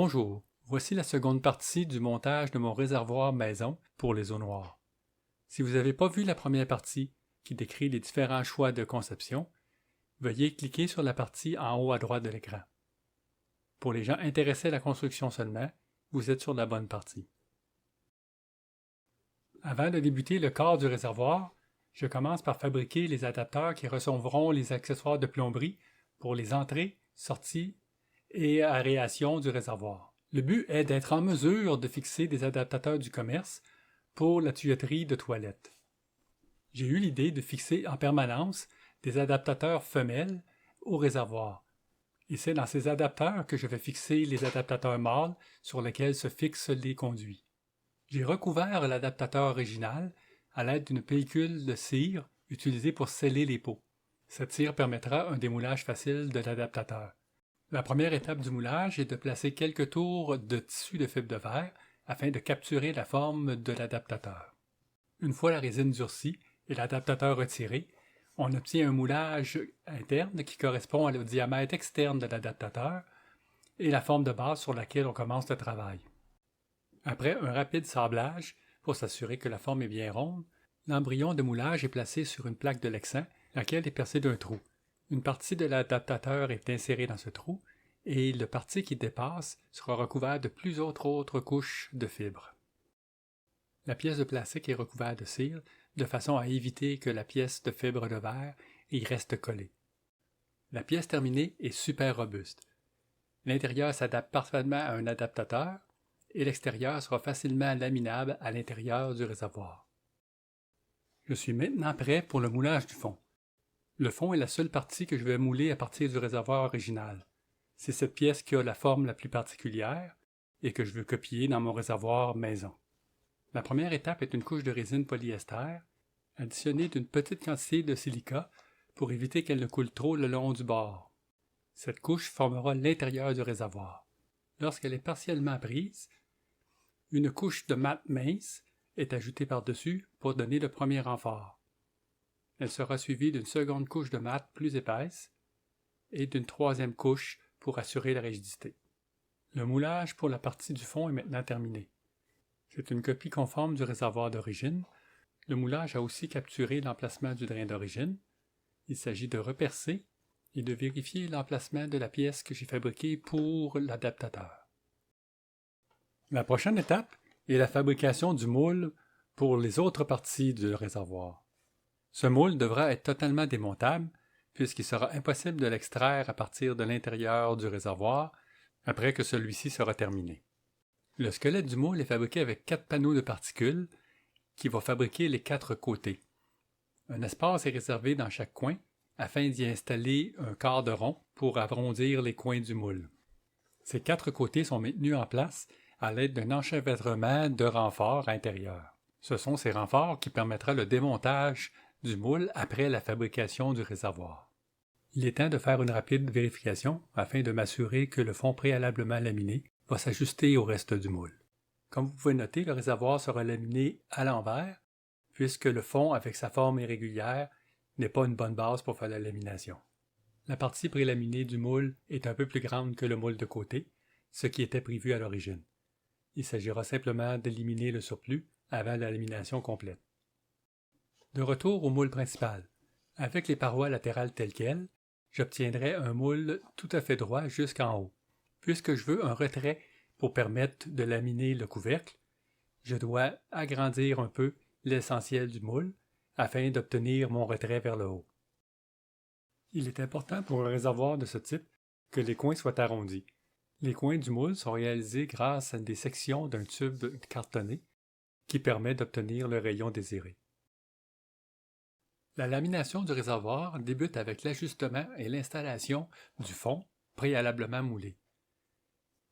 Bonjour, voici la seconde partie du montage de mon réservoir maison pour les eaux noires. Si vous n'avez pas vu la première partie, qui décrit les différents choix de conception, veuillez cliquer sur la partie en haut à droite de l'écran. Pour les gens intéressés à la construction seulement, vous êtes sur la bonne partie. Avant de débuter le corps du réservoir, je commence par fabriquer les adapteurs qui recevront les accessoires de plomberie pour les entrées, sorties et aération du réservoir. Le but est d'être en mesure de fixer des adaptateurs du commerce pour la tuyauterie de toilette. J'ai eu l'idée de fixer en permanence des adaptateurs femelles au réservoir. Et c'est dans ces adapteurs que je vais fixer les adaptateurs mâles sur lesquels se fixent les conduits. J'ai recouvert l'adaptateur original à l'aide d'une pellicule de cire utilisée pour sceller les pots. Cette cire permettra un démoulage facile de l'adaptateur. La première étape du moulage est de placer quelques tours de tissu de fibre de verre afin de capturer la forme de l'adaptateur. Une fois la résine durcie et l'adaptateur retiré, on obtient un moulage interne qui correspond au diamètre externe de l'adaptateur et la forme de base sur laquelle on commence le travail. Après un rapide sablage, pour s'assurer que la forme est bien ronde, l'embryon de moulage est placé sur une plaque de Lexan, laquelle est percée d'un trou. Une partie de l'adaptateur est insérée dans ce trou et le parti qui dépasse sera recouvert de plusieurs autres couches de fibres. La pièce de plastique est recouverte de cire de façon à éviter que la pièce de fibre de verre y reste collée. La pièce terminée est super robuste. L'intérieur s'adapte parfaitement à un adaptateur et l'extérieur sera facilement laminable à l'intérieur du réservoir. Je suis maintenant prêt pour le moulage du fond. Le fond est la seule partie que je vais mouler à partir du réservoir original. C'est cette pièce qui a la forme la plus particulière et que je veux copier dans mon réservoir maison. La première étape est une couche de résine polyester, additionnée d'une petite quantité de silica pour éviter qu'elle ne coule trop le long du bord. Cette couche formera l'intérieur du réservoir. Lorsqu'elle est partiellement prise, une couche de mat mince est ajoutée par-dessus pour donner le premier renfort. Elle sera suivie d'une seconde couche de mat plus épaisse et d'une troisième couche pour assurer la rigidité. Le moulage pour la partie du fond est maintenant terminé. C'est une copie conforme du réservoir d'origine. Le moulage a aussi capturé l'emplacement du drain d'origine. Il s'agit de repercer et de vérifier l'emplacement de la pièce que j'ai fabriquée pour l'adaptateur. La prochaine étape est la fabrication du moule pour les autres parties du réservoir. Ce moule devra être totalement démontable puisqu'il sera impossible de l'extraire à partir de l'intérieur du réservoir après que celui-ci sera terminé. Le squelette du moule est fabriqué avec 4 panneaux de particules qui vont fabriquer les 4 côtés. Un espace est réservé dans chaque coin afin d'y installer un quart de rond pour arrondir les coins du moule. Ces 4 côtés sont maintenus en place à l'aide d'un enchevêtrement de renforts intérieurs. Ce sont ces renforts qui permettront le démontage du moule après la fabrication du réservoir. Il est temps de faire une rapide vérification afin de m'assurer que le fond préalablement laminé va s'ajuster au reste du moule. Comme vous pouvez noter, le réservoir sera laminé à l'envers puisque le fond avec sa forme irrégulière n'est pas une bonne base pour faire la lamination. La partie prélaminée du moule est un peu plus grande que le moule de côté, ce qui était prévu à l'origine. Il s'agira simplement d'éliminer le surplus avant la lamination complète. De retour au moule principal. Avec les parois latérales telles quelles, j'obtiendrai un moule tout à fait droit jusqu'en haut. Puisque je veux un retrait pour permettre de laminer le couvercle, je dois agrandir un peu l'essentiel du moule afin d'obtenir mon retrait vers le haut. Il est important pour un réservoir de ce type que les coins soient arrondis. Les coins du moule sont réalisés grâce à des sections d'un tube cartonné qui permet d'obtenir le rayon désiré. La lamination du réservoir débute avec l'ajustement et l'installation du fond préalablement moulé.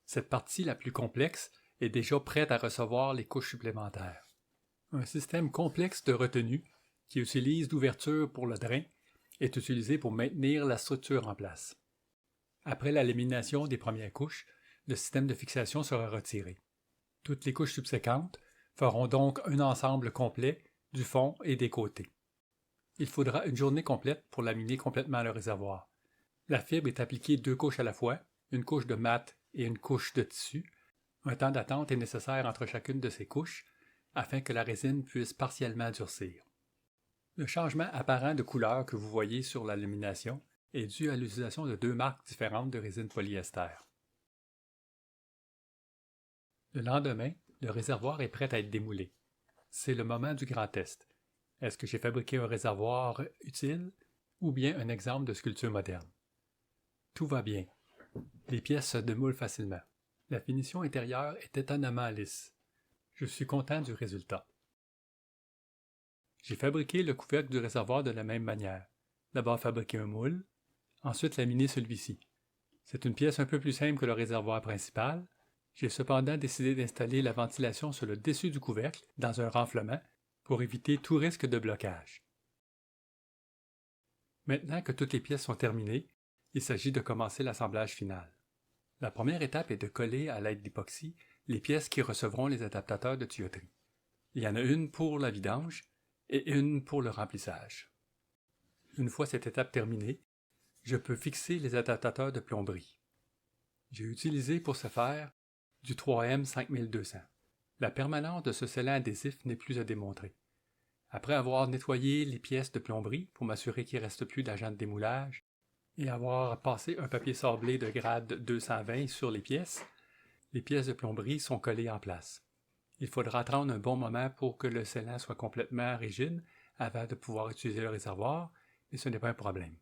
Cette partie la plus complexe est déjà prête à recevoir les couches supplémentaires. Un système complexe de retenue qui utilise l'ouverture pour le drain est utilisé pour maintenir la structure en place. Après la lamination des premières couches, le système de fixation sera retiré. Toutes les couches subséquentes feront donc un ensemble complet du fond et des côtés. Il faudra une journée complète pour laminer complètement le réservoir. La fibre est appliquée 2 couches à la fois, une couche de mat et une couche de tissu. Un temps d'attente est nécessaire entre chacune de ces couches afin que la résine puisse partiellement durcir. Le changement apparent de couleur que vous voyez sur la lamination est dû à l'utilisation de deux marques différentes de résine polyester. Le lendemain, le réservoir est prêt à être démoulé. C'est le moment du grand test. Est-ce que j'ai fabriqué un réservoir utile ou bien un exemple de sculpture moderne? Tout va bien. Les pièces se démoulent facilement. La finition intérieure est étonnamment lisse. Je suis content du résultat. J'ai fabriqué le couvercle du réservoir de la même manière. D'abord fabriquer un moule, ensuite laminer celui-ci. C'est une pièce un peu plus simple que le réservoir principal. J'ai cependant décidé d'installer la ventilation sur le dessus du couvercle dans un renflement pour éviter tout risque de blocage. Maintenant que toutes les pièces sont terminées, il s'agit de commencer l'assemblage final. La première étape est de coller à l'aide d'époxy les pièces qui recevront les adaptateurs de tuyauterie. Il y en a une pour la vidange et une pour le remplissage. Une fois cette étape terminée, je peux fixer les adaptateurs de plomberie. J'ai utilisé pour ce faire du 3M 5200. La permanence de ce scellant adhésif n'est plus à démontrer. Après avoir nettoyé les pièces de plomberie pour m'assurer qu'il ne reste plus d'agent de démoulage et avoir passé un papier sablé de grade 220 sur les pièces de plomberie sont collées en place. Il faudra attendre un bon moment pour que le scellant soit complètement rigide avant de pouvoir utiliser le réservoir, mais ce n'est pas un problème.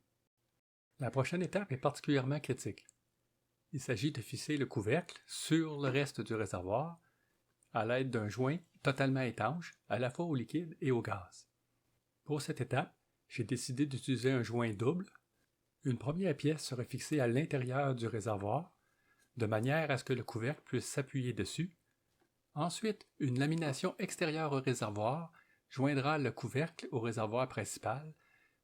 La prochaine étape est particulièrement critique. Il s'agit de fixer le couvercle sur le reste du réservoir à l'aide d'un joint totalement étanche, à la fois au liquide et au gaz. Pour cette étape, j'ai décidé d'utiliser un joint double. Une première pièce sera fixée à l'intérieur du réservoir, de manière à ce que le couvercle puisse s'appuyer dessus. Ensuite, une lamination extérieure au réservoir joindra le couvercle au réservoir principal,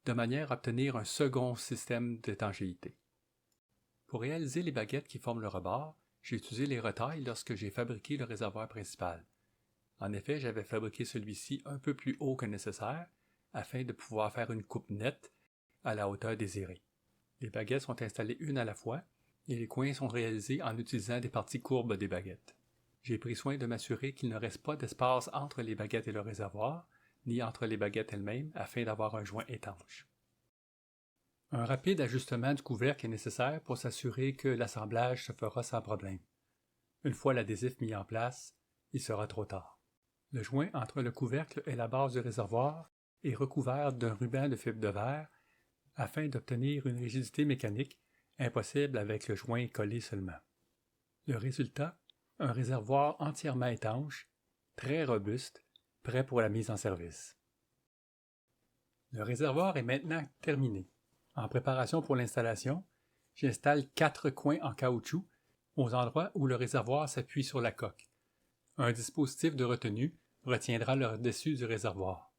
de manière à obtenir un second système d'étanchéité. Pour réaliser les baguettes qui forment le rebord, j'ai utilisé les retailles lorsque j'ai fabriqué le réservoir principal. En effet, j'avais fabriqué celui-ci un peu plus haut que nécessaire, afin de pouvoir faire une coupe nette à la hauteur désirée. Les baguettes sont installées une à la fois, et les coins sont réalisés en utilisant des parties courbes des baguettes. J'ai pris soin de m'assurer qu'il ne reste pas d'espace entre les baguettes et le réservoir, ni entre les baguettes elles-mêmes, afin d'avoir un joint étanche. Un rapide ajustement du couvercle est nécessaire pour s'assurer que l'assemblage se fera sans problème. Une fois l'adhésif mis en place, il sera trop tard. Le joint entre le couvercle et la base du réservoir est recouvert d'un ruban de fibre de verre afin d'obtenir une rigidité mécanique impossible avec le joint collé seulement. Le résultat, un réservoir entièrement étanche, très robuste, prêt pour la mise en service. Le réservoir est maintenant terminé. En préparation pour l'installation, j'installe 4 coins en caoutchouc aux endroits où le réservoir s'appuie sur la coque. Un dispositif de retenue retiendra le dessus du réservoir.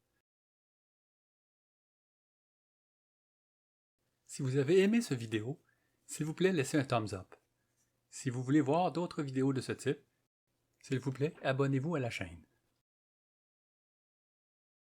Si vous avez aimé cette vidéo, s'il vous plaît, laissez un thumbs up. Si vous voulez voir d'autres vidéos de ce type, s'il vous plaît, abonnez-vous à la chaîne.